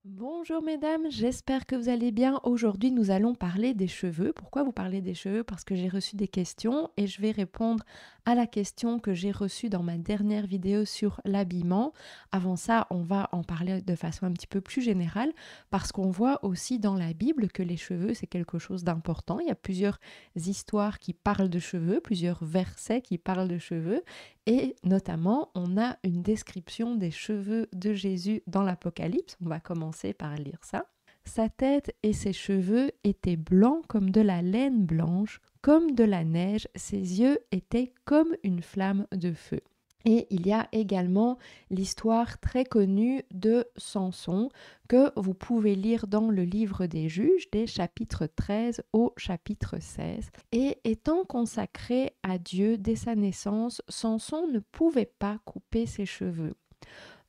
Bonjour mesdames, j'espère que vous allez bien. Aujourd'hui, nous allons parler des cheveux. Pourquoi vous parlez des cheveux? Parce que j'ai reçu des questions et je vais répondre à la question que j'ai reçue dans ma dernière vidéo sur l'habillement. Avant ça, on va en parler de façon un petit peu plus générale parce qu'on voit aussi dans la Bible que les cheveux, c'est quelque chose d'important. Il y a plusieurs histoires qui parlent de cheveux, plusieurs versets qui parlent de cheveux. Et notamment, on a une description des cheveux de Jésus dans l'Apocalypse. On va commencer par lire ça. Sa tête et ses cheveux étaient blancs comme de la laine blanche, comme de la neige. Ses yeux étaient comme une flamme de feu. Et il y a également l'histoire très connue de Samson que vous pouvez lire dans le livre des Juges, des chapitres 13 au chapitre 16. Et étant consacré à Dieu dès sa naissance, Samson ne pouvait pas couper ses cheveux.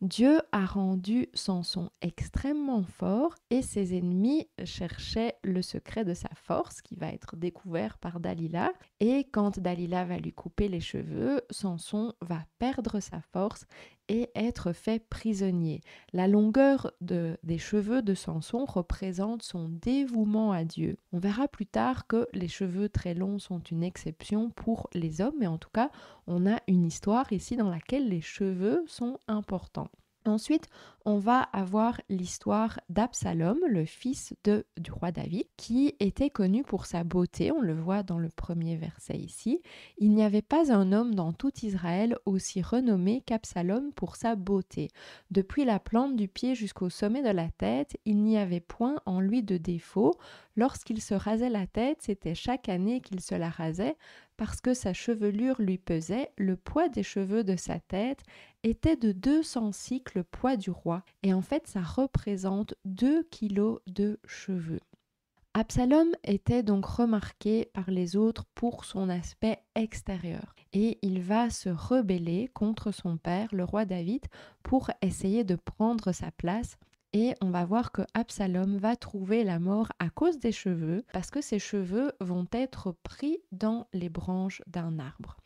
Dieu a rendu Samson extrêmement fort et ses ennemis cherchaient le secret de sa force qui va être découvert par Dalila. Et quand Dalila va lui couper les cheveux, Samson va perdre sa force et être fait prisonnier. La longueur des cheveux de Samson représente son dévouement à Dieu. On verra plus tard que les cheveux très longs sont une exception pour les hommes, mais en tout cas, on a une histoire ici dans laquelle les cheveux sont importants. Ensuite, on va avoir l'histoire d'Absalom, le fils du roi David, qui était connu pour sa beauté, on le voit dans le premier verset ici. Il n'y avait pas un homme dans tout Israël aussi renommé qu'Absalom pour sa beauté. Depuis la plante du pied jusqu'au sommet de la tête, il n'y avait point en lui de défaut. Lorsqu'il se rasait la tête, c'était chaque année qu'il se la rasait, parce que sa chevelure lui pesait, le poids des cheveux de sa tête était de 200 cycles le poids du roi. Et en fait, ça représente 2 kilos de cheveux. Absalom était donc remarqué par les autres pour son aspect extérieur et il va se rebeller contre son père, le roi David, pour essayer de prendre sa place. Et on va voir que Absalom va trouver la mort à cause des cheveux, parce que ses cheveux vont être pris dans les branches d'un arbre.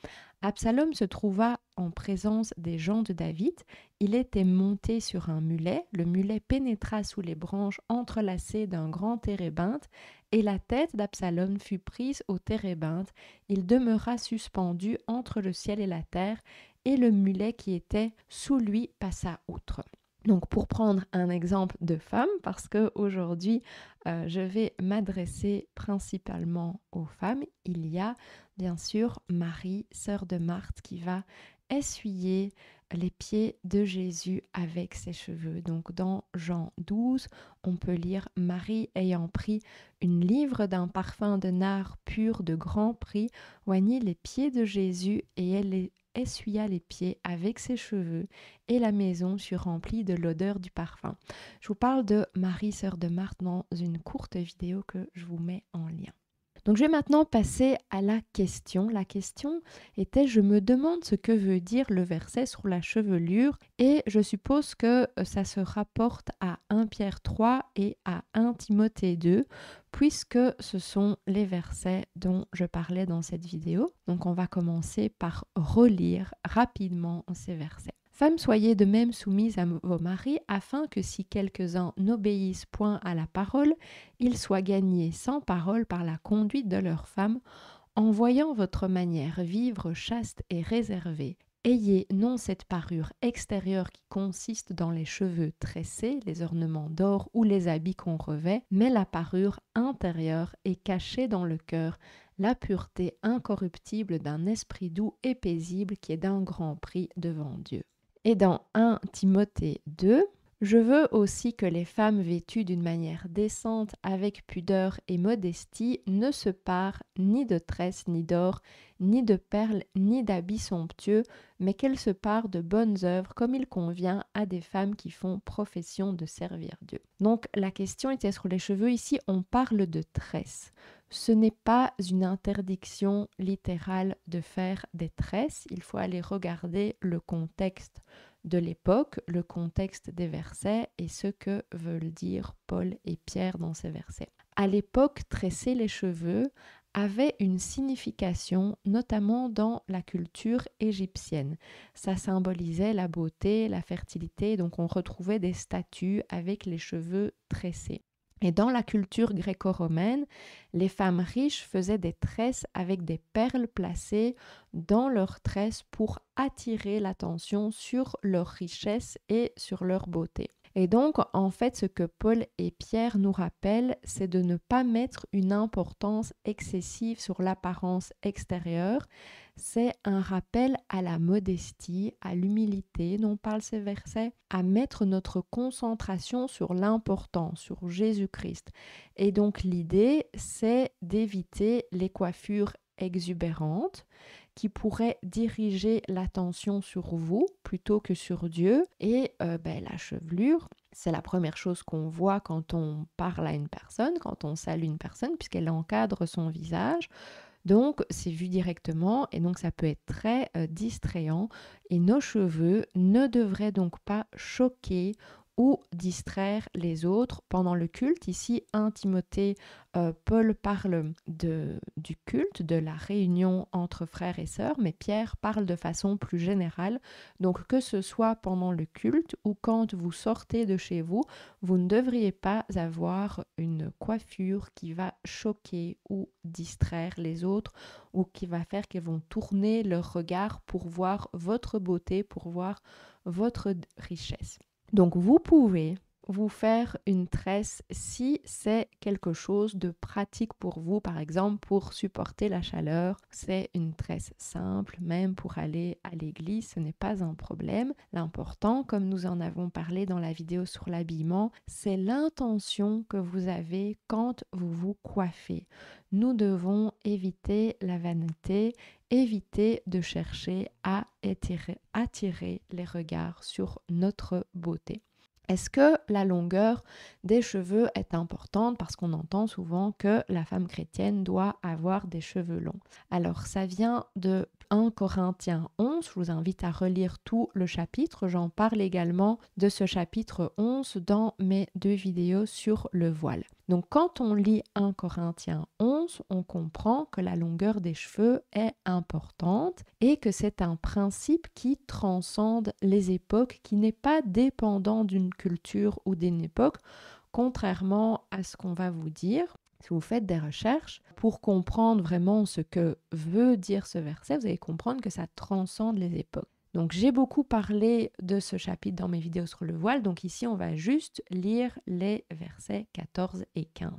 Absalom se trouva en présence des gens de David. Il était monté sur un mulet. Le mulet pénétra sous les branches entrelacées d'un grand térébinthe et la tête d'Absalom fut prise au térébinthe. Il demeura suspendu entre le ciel et la terre et le mulet qui était sous lui passa outre. Donc pour prendre un exemple de femme, parce qu'aujourd'hui je vais m'adresser principalement aux femmes, il y a bien sûr Marie, sœur de Marthe, qui va essuyer les pieds de Jésus avec ses cheveux. Donc dans Jean 12, on peut lire Marie ayant pris une livre d'un parfum de nard pur de grand prix, oignit les pieds de Jésus et elle essuya les pieds avec ses cheveux et la maison fut remplie de l'odeur du parfum. Je vous parle de Marie, sœur de Marthe, dans une courte vidéo que je vous mets en lien. Donc je vais maintenant passer à la question. La question était: je me demande ce que veut dire le verset sur la chevelure et je suppose que ça se rapporte à 1 Pierre 3 et à 1 Timothée 2 puisque ce sont les versets dont je parlais dans cette vidéo. Donc on va commencer par relire rapidement ces versets. Femmes, soyez de même soumises à vos maris, afin que si quelques-uns n'obéissent point à la parole, ils soient gagnés sans parole par la conduite de leurs femmes, en voyant votre manière vivre chaste et réservée. Ayez non cette parure extérieure qui consiste dans les cheveux tressés, les ornements d'or ou les habits qu'on revêt, mais la parure intérieure est cachée dans le cœur, la pureté incorruptible d'un esprit doux et paisible qui est d'un grand prix devant Dieu. Et dans 1 Timothée 2, je veux aussi que les femmes vêtues d'une manière décente, avec pudeur et modestie, ne se parent ni de tresses, ni d'or, ni de perles, ni d'habits somptueux, mais qu'elles se parent de bonnes œuvres, comme il convient à des femmes qui font profession de servir Dieu. Donc la question était sur les cheveux. Ici, on parle de tresses. Ce n'est pas une interdiction littérale de faire des tresses. Il faut aller regarder le contexte de l'époque, le contexte des versets et ce que veulent dire Paul et Pierre dans ces versets. À l'époque, tresser les cheveux avait une signification, notamment dans la culture égyptienne. Ça symbolisait la beauté, la fertilité, donc on retrouvait des statues avec les cheveux tressés. Et dans la culture gréco-romaine, les femmes riches faisaient des tresses avec des perles placées dans leurs tresses pour attirer l'attention sur leur richesse et sur leur beauté. Et donc, en fait, ce que Paul et Pierre nous rappellent, c'est de ne pas mettre une importance excessive sur l'apparence extérieure. C'est un rappel à la modestie, à l'humilité dont parlent ces versets, à mettre notre concentration sur l'important, sur Jésus-Christ. Et donc, l'idée, c'est d'éviter les coiffures exubérantes qui pourraient diriger l'attention sur vous plutôt que sur Dieu. Et la chevelure, c'est la première chose qu'on voit quand on parle à une personne, quand on salue une personne, puisqu'elle encadre son visage. Donc, c'est vu directement et donc ça peut être très distrayant. Et nos cheveux ne devraient donc pas choquer ou distraire les autres pendant le culte. Ici, 1 Timothée, Paul parle du culte, de la réunion entre frères et sœurs, mais Pierre parle de façon plus générale. Donc, que ce soit pendant le culte ou quand vous sortez de chez vous, vous ne devriez pas avoir une coiffure qui va choquer ou distraire les autres ou qui va faire qu'ils vont tourner leur regard pour voir votre beauté, pour voir votre richesse. Donc vous pouvez vous faire une tresse si c'est quelque chose de pratique pour vous, par exemple pour supporter la chaleur. C'est une tresse simple, même pour aller à l'église, ce n'est pas un problème. L'important, comme nous en avons parlé dans la vidéo sur l'habillement, c'est l'intention que vous avez quand vous vous coiffez. Nous devons éviter la vanité, éviter de chercher à attirer les regards sur notre beauté. Est-ce que la longueur des cheveux est importante parce qu'on entend souvent que la femme chrétienne doit avoir des cheveux longs? Alors ça vient de 1 Corinthiens 11, je vous invite à relire tout le chapitre, j'en parle également de ce chapitre 11 dans mes 2 vidéos sur le voile. Donc quand on lit 1 Corinthiens 11, on comprend que la longueur des cheveux est importante et que c'est un principe qui transcende les époques, qui n'est pas dépendant d'une culture ou d'une époque, contrairement à ce qu'on va vous dire. Si vous faites des recherches pour comprendre vraiment ce que veut dire ce verset, vous allez comprendre que ça transcende les époques. Donc j'ai beaucoup parlé de ce chapitre dans mes vidéos sur le voile, donc ici on va juste lire les versets 14 et 15.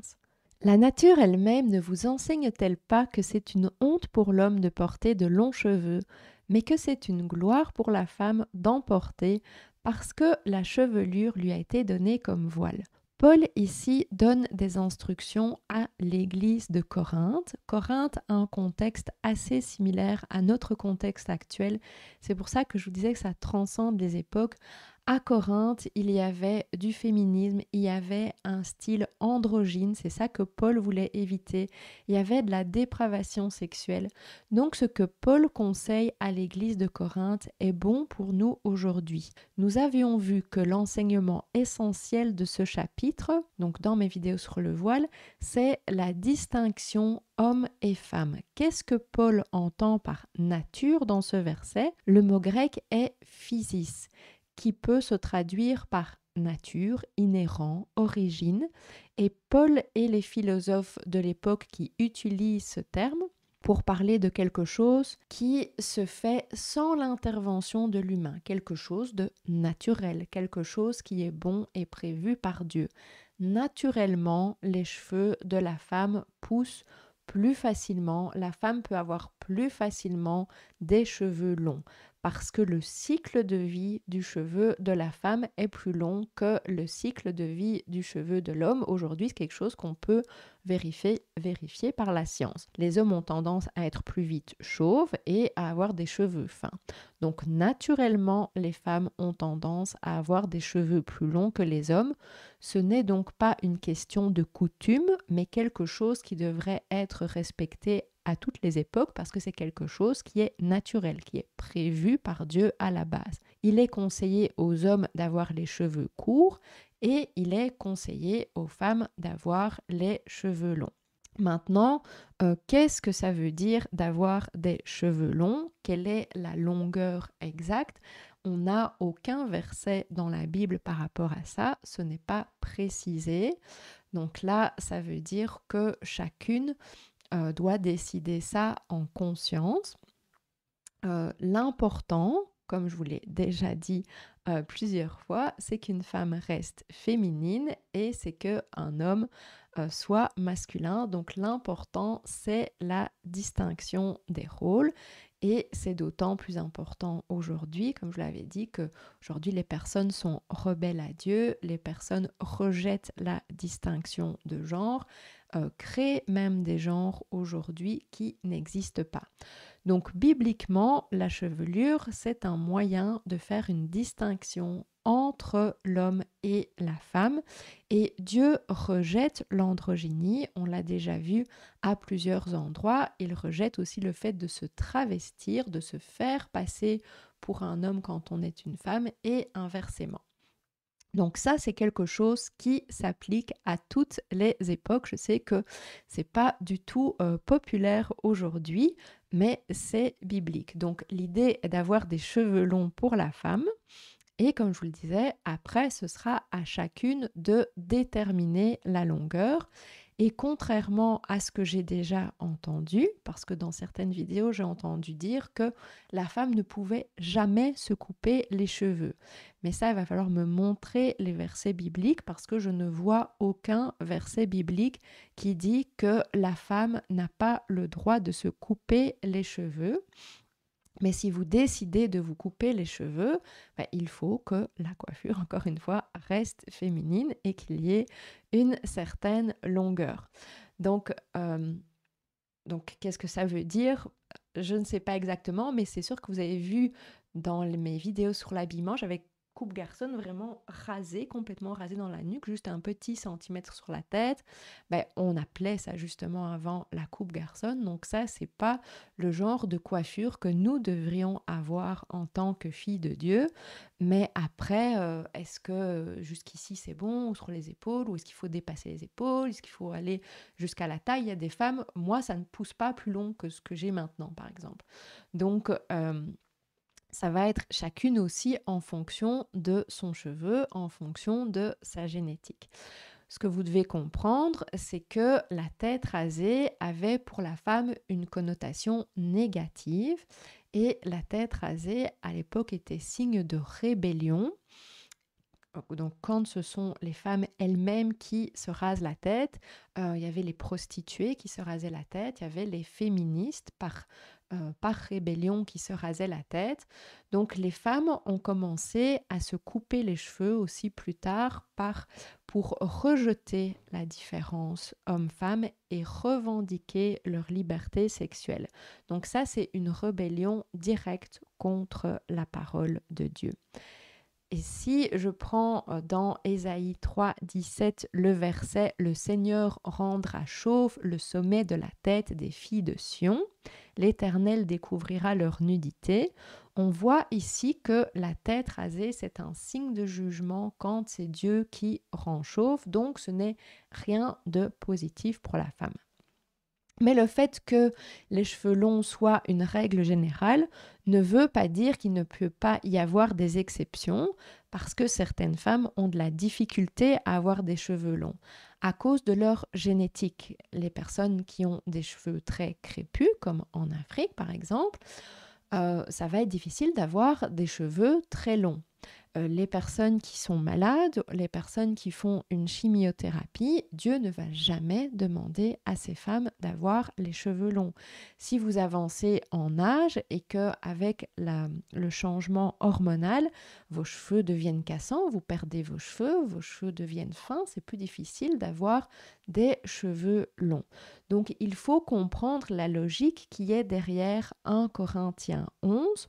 La nature elle-même ne vous enseigne-t-elle pas que c'est une honte pour l'homme de porter de longs cheveux, mais que c'est une gloire pour la femme d'en porter, parce que la chevelure lui a été donnée comme voile? Paul ici donne des instructions à l'église de Corinthe. Corinthe a un contexte assez similaire à notre contexte actuel. C'est pour ça que je vous disais que ça transcende les époques. À Corinthe, il y avait du féminisme, il y avait un style androgyne, c'est ça que Paul voulait éviter. Il y avait de la dépravation sexuelle. Donc ce que Paul conseille à l'église de Corinthe est bon pour nous aujourd'hui. Nous avions vu que l'enseignement essentiel de ce chapitre, donc dans mes vidéos sur le voile, c'est la distinction homme et femme. Qu'est-ce que Paul entend par nature dans ce verset? Le mot grec est physis, qui peut se traduire par nature, inhérent, origine. Et Paul et les philosophes de l'époque qui utilisent ce terme pour parler de quelque chose qui se fait sans l'intervention de l'humain, quelque chose de naturel, quelque chose qui est bon et prévu par Dieu. Naturellement, les cheveux de la femme poussent plus facilement, la femme peut avoir plus facilement des cheveux longs parce que le cycle de vie du cheveu de la femme est plus long que le cycle de vie du cheveu de l'homme. Aujourd'hui, c'est quelque chose qu'on peut vérifier par la science. Les hommes ont tendance à être plus vite chauves et à avoir des cheveux fins. Donc naturellement, les femmes ont tendance à avoir des cheveux plus longs que les hommes. Ce n'est donc pas une question de coutume, mais quelque chose qui devrait être respecté à toutes les époques parce que c'est quelque chose qui est naturel, qui est prévu par Dieu à la base. Il est conseillé aux hommes d'avoir les cheveux courts et il est conseillé aux femmes d'avoir les cheveux longs. Maintenant, qu'est-ce que ça veut dire d'avoir des cheveux longs? Quelle est la longueur exacte? On n'a aucun verset dans la Bible par rapport à ça, ce n'est pas précisé. Donc là, ça veut dire que chacune doit décider ça en conscience. L'important, comme je vous l'ai déjà dit plusieurs fois, c'est qu'une femme reste féminine et c'est qu'un homme soit masculin. Donc l'important, c'est la distinction des rôles. Et c'est d'autant plus important aujourd'hui, comme je l'avais dit, qu'aujourd'hui les personnes sont rebelles à Dieu, les personnes rejettent la distinction de genre, créent même des genres aujourd'hui qui n'existent pas. Donc bibliquement, la chevelure, c'est un moyen de faire une distinction entre l'homme et la femme. Et Dieu rejette l'androgynie, on l'a déjà vu à plusieurs endroits. Il rejette aussi le fait de se travestir, de se faire passer pour un homme quand on est une femme et inversement. Donc ça, c'est quelque chose qui s'applique à toutes les époques. Je sais que c'est pas du tout populaire aujourd'hui, mais c'est biblique. Donc l'idée est d'avoir des cheveux longs pour la femme. Et comme je vous le disais, après, ce sera à chacune de déterminer la longueur. Et contrairement à ce que j'ai déjà entendu, parce que dans certaines vidéos, j'ai entendu dire que la femme ne pouvait jamais se couper les cheveux. Mais ça, il va falloir me montrer les versets bibliques parce que je ne vois aucun verset biblique qui dit que la femme n'a pas le droit de se couper les cheveux. Mais si vous décidez de vous couper les cheveux, il faut que la coiffure, encore une fois, reste féminine et qu'il y ait une certaine longueur. Donc, qu'est-ce que ça veut dire? Je ne sais pas exactement, mais c'est sûr que vous avez vu dans mes vidéos sur l'habillement, j'avais coupe garçonne vraiment rasée, complètement rasée dans la nuque, juste un petit centimètre sur la tête. On appelait ça justement avant la coupe garçonne. Donc ça, c'est pas le genre de coiffure que nous devrions avoir en tant que filles de Dieu. Mais après, est-ce que jusqu'ici c'est bon, ou sur les épaules, ou est-ce qu'il faut dépasser les épaules, est-ce qu'il faut aller jusqu'à la taille? Il y a des femmes, moi ça ne pousse pas plus long que ce que j'ai maintenant par exemple. Donc ça va être chacune aussi en fonction de son cheveu, en fonction de sa génétique. Ce que vous devez comprendre, c'est que la tête rasée avait pour la femme une connotation négative et la tête rasée à l'époque était signe de rébellion. Donc quand ce sont les femmes elles-mêmes qui se rasent la tête, il y avait les prostituées qui se rasaient la tête, il y avait les féministes par rébellion qui se rasaient la tête. Donc les femmes ont commencé à se couper les cheveux aussi plus tard pour rejeter la différence homme-femme et revendiquer leur liberté sexuelle. Donc ça, c'est une rébellion directe contre la parole de Dieu. Et si je prends dans Ésaïe 3, 17 le verset « Le Seigneur rendra chauve le sommet de la tête des filles de Sion, l'Éternel découvrira leur nudité », on voit ici que la tête rasée, c'est un signe de jugement quand c'est Dieu qui rend chauve, donc ce n'est rien de positif pour la femme. Mais le fait que les cheveux longs soient une règle générale ne veut pas dire qu'il ne peut pas y avoir des exceptions parce que certaines femmes ont de la difficulté à avoir des cheveux longs à cause de leur génétique. Les personnes qui ont des cheveux très crépus, comme en Afrique par exemple, ça va être difficile d'avoir des cheveux très longs. Les personnes qui sont malades, les personnes qui font une chimiothérapie, Dieu ne va jamais demander à ces femmes d'avoir les cheveux longs. Si vous avancez en âge et qu'avec le changement hormonal, vos cheveux deviennent cassants, vous perdez vos cheveux deviennent fins, c'est plus difficile d'avoir des cheveux longs. Donc il faut comprendre la logique qui est derrière 1 Corinthiens 11.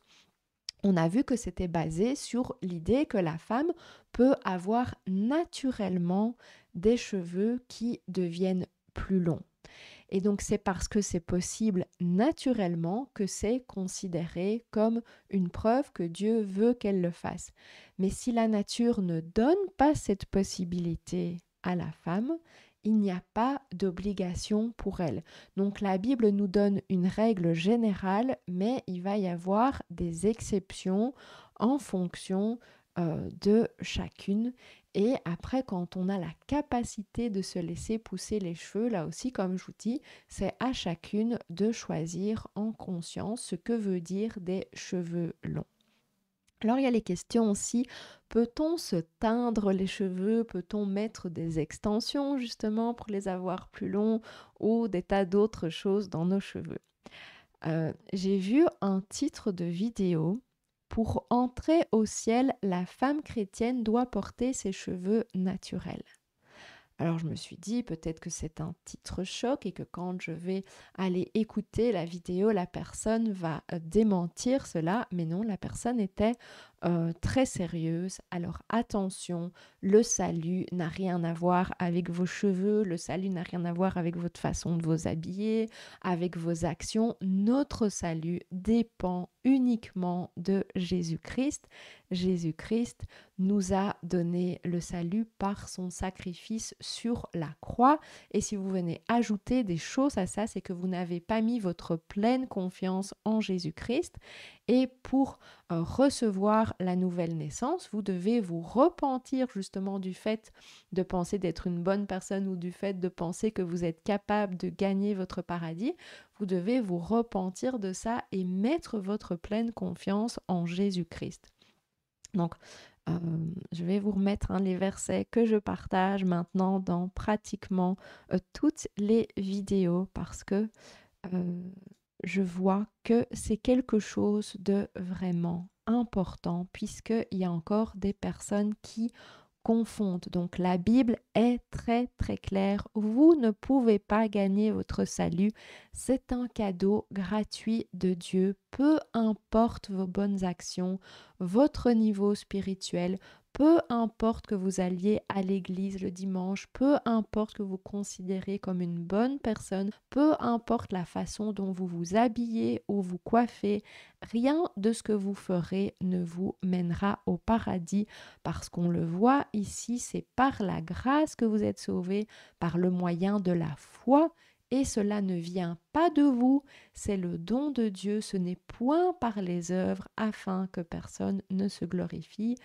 On a vu que c'était basé sur l'idée que la femme peut avoir naturellement des cheveux qui deviennent plus longs. Et donc c'est parce que c'est possible naturellement que c'est considéré comme une preuve que Dieu veut qu'elle le fasse. Mais si la nature ne donne pas cette possibilité à la femme, il n'y a pas d'obligation pour elle. Donc la Bible nous donne une règle générale, mais il va y avoir des exceptions en fonction de chacune. Et après, quand on a la capacité de se laisser pousser les cheveux, là aussi, comme je vous dis, c'est à chacune de choisir en conscience ce que veut dire des cheveux longs. Alors il y a les questions aussi, peut-on se teindre les cheveux? Peut-on mettre des extensions justement pour les avoir plus longs ou des tas d'autres choses dans nos cheveux? J'ai vu un titre de vidéo: Pour entrer au ciel, la femme chrétienne doit porter ses cheveux naturels. Alors je me suis dit peut-être que c'est un titre choc et que quand je vais aller écouter la vidéo, la personne va démentir cela, mais non, la personne était très sérieuse. Alors attention, le salut n'a rien à voir avec vos cheveux, le salut n'a rien à voir avec votre façon de vous habiller, avec vos actions. Notre salut dépend uniquement de Jésus-Christ. Jésus-Christ nous a donné le salut par son sacrifice sur la croix. Et si vous venez ajouter des choses à ça, c'est que vous n'avez pas mis votre pleine confiance en Jésus-Christ. Et pour recevoir la nouvelle naissance, vous devez vous repentir justement du fait de penser d'être une bonne personne ou du fait de penser que vous êtes capable de gagner votre paradis. Vous devez vous repentir de ça et mettre votre pleine confiance en Jésus-Christ. Donc, je vais vous remettre les versets que je partage maintenant dans pratiquement toutes les vidéos parce que je vois que c'est quelque chose de vraiment important puisqu'il y a encore des personnes qui confondent. Donc la Bible est très très claire. Vous ne pouvez pas gagner votre salut. C'est un cadeau gratuit de Dieu. Peu importe vos bonnes actions, votre niveau spirituel, peu importe que vous alliez à l'église le dimanche, peu importe que vous considérez comme une bonne personne, peu importe la façon dont vous vous habillez ou vous coiffez, rien de ce que vous ferez ne vous mènera au paradis parce qu'on le voit ici, c'est par la grâce que vous êtes sauvés, par le moyen de la foi. Et cela ne vient pas de vous, c'est le don de Dieu, ce n'est point par les œuvres afin que personne ne se glorifie.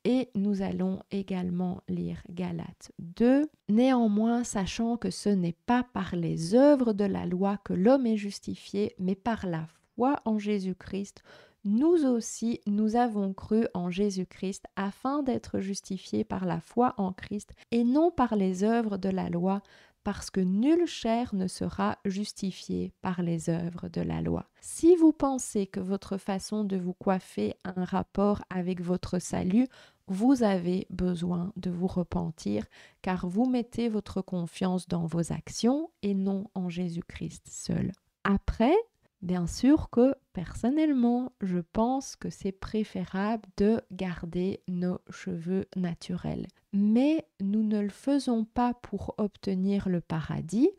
Et nous allons également lire Galates 2. Néanmoins, sachant que ce n'est pas par les œuvres de la loi que l'homme est justifié, mais par la foi en Jésus-Christ, nous aussi, nous avons cru en Jésus-Christ afin d'être justifiés par la foi en Christ et non par les œuvres de la loi, parce que nulle chair ne sera justifiée par les œuvres de la loi. Si vous pensez que votre façon de vous coiffer a un rapport avec votre salut, vous avez besoin de vous repentir, car vous mettez votre confiance dans vos actions et non en Jésus-Christ seul. Après, bien sûr que personnellement, je pense que c'est préférable de garder nos cheveux naturels. Mais nous ne le faisons pas pour obtenir le paradis,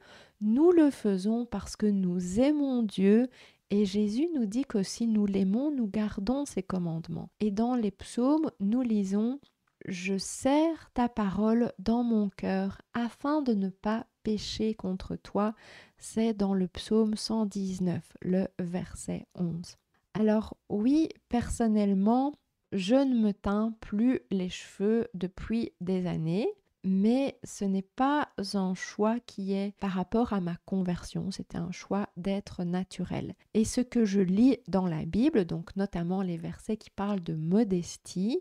nous le faisons parce que nous aimons Dieu et Jésus nous dit que si nous l'aimons, nous gardons ses commandements. Et dans les psaumes, nous lisons: Je serre ta parole dans mon cœur afin de ne pas pécher contre toi. C'est dans le psaume 119, le verset 11. Alors oui, personnellement, je ne me teins plus les cheveux depuis des années, mais ce n'est pas un choix qui est par rapport à ma conversion, c'était un choix d'être naturel. Et ce que je lis dans la Bible, donc notamment les versets qui parlent de modestie,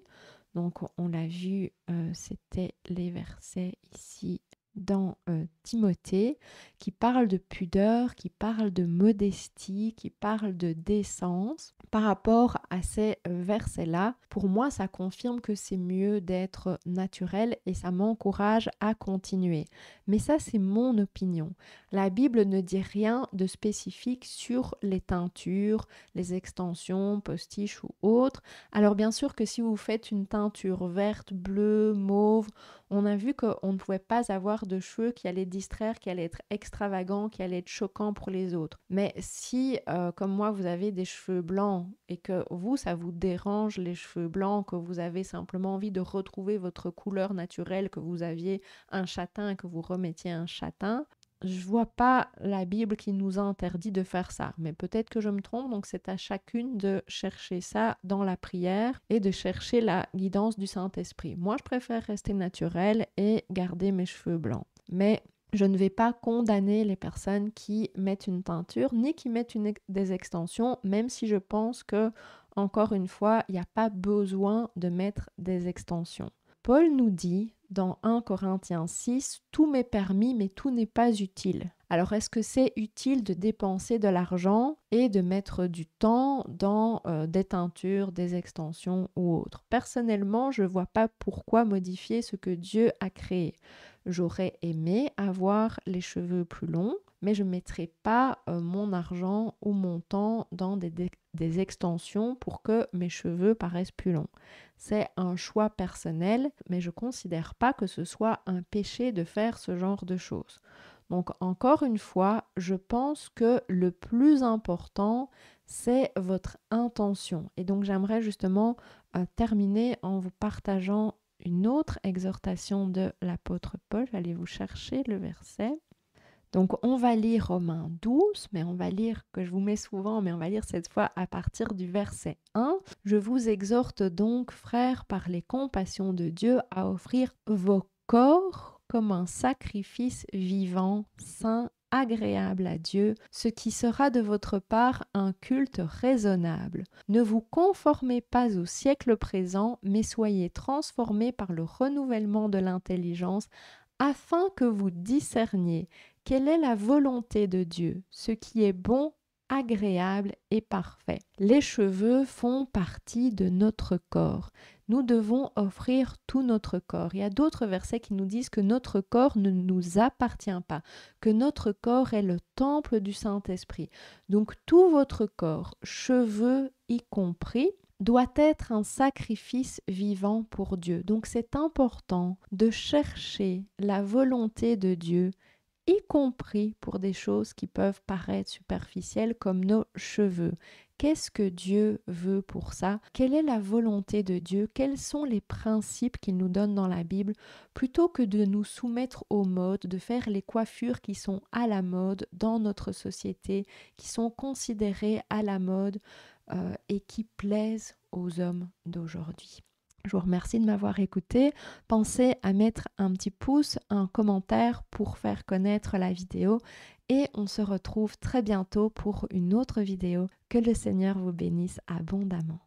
donc on l'a vu, c'était les versets ici dans Timothée, qui parlent de pudeur, qui parlent de modestie, qui parlent de décence. Par rapport à ces versets-là, pour moi, ça confirme que c'est mieux d'être naturel et ça m'encourage à continuer. Mais ça, c'est mon opinion. La Bible ne dit rien de spécifique sur les teintures, les extensions, postiches ou autres. Alors bien sûr que si vous faites une teinture verte, bleue, mauve, on a vu qu'on ne pouvait pas avoir de cheveux qui allaient distraire, qui allaient être extravagants, qui allaient être choquants pour les autres. Mais si, comme moi, vous avez des cheveux blancs et que vous, ça vous dérange les cheveux blancs, que vous avez simplement envie de retrouver votre couleur naturelle, que vous aviez un châtain et que vous remettiez un châtain, je vois pas la Bible qui nous interdit de faire ça, mais peut-être que je me trompe, donc c'est à chacune de chercher ça dans la prière et de chercher la guidance du Saint-Esprit. Moi, je préfère rester naturelle et garder mes cheveux blancs. Mais je ne vais pas condamner les personnes qui mettent une teinture ni qui mettent des extensions, même si je pense que, encore une fois, il n'y a pas besoin de mettre des extensions. Paul nous dit dans 1 Corinthiens 6, « Tout m'est permis, mais tout n'est pas utile. » Alors, est-ce que c'est utile de dépenser de l'argent et de mettre du temps dans des teintures, des extensions ou autres? Personnellement, je ne vois pas pourquoi modifier ce que Dieu a créé. J'aurais aimé avoir les cheveux plus longs, mais je ne mettrai pas mon argent ou mon temps dans des extensions pour que mes cheveux paraissent plus longs. C'est un choix personnel, mais je ne considère pas que ce soit un péché de faire ce genre de choses. Donc encore une fois, je pense que le plus important, c'est votre intention. Et donc j'aimerais justement terminer en vous partageant une autre exhortation de l'apôtre Paul. Allez vous chercher le verset. Donc on va lire Romains 12, mais on va lire, que je vous mets souvent, mais on va lire cette fois à partir du verset 1. « Je vous exhorte donc, frères, par les compassions de Dieu, à offrir vos corps comme un sacrifice vivant, saint, agréable à Dieu, ce qui sera de votre part un culte raisonnable. Ne vous conformez pas au siècle présent, mais soyez transformés par le renouvellement de l'intelligence, afin que vous discerniez quelle est la volonté de Dieu, ce qui est bon, agréable et parfait. Les cheveux font partie de notre corps. Nous devons offrir tout notre corps. Il y a d'autres versets qui nous disent que notre corps ne nous appartient pas, que notre corps est le temple du Saint-Esprit. Donc tout votre corps, cheveux y compris, doit être un sacrifice vivant pour Dieu. Donc c'est important de chercher la volonté de Dieu, y compris pour des choses qui peuvent paraître superficielles comme nos cheveux. Qu'est-ce que Dieu veut pour ça? Quelle est la volonté de Dieu? Quels sont les principes qu'il nous donne dans la Bible? Plutôt que de nous soumettre aux modes, de faire les coiffures qui sont à la mode dans notre société, qui sont considérées à la mode et qui plaisent aux hommes d'aujourd'hui. Je vous remercie de m'avoir écouté. Pensez à mettre un petit pouce, un commentaire pour faire connaître la vidéo et on se retrouve très bientôt pour une autre vidéo. Que le Seigneur vous bénisse abondamment.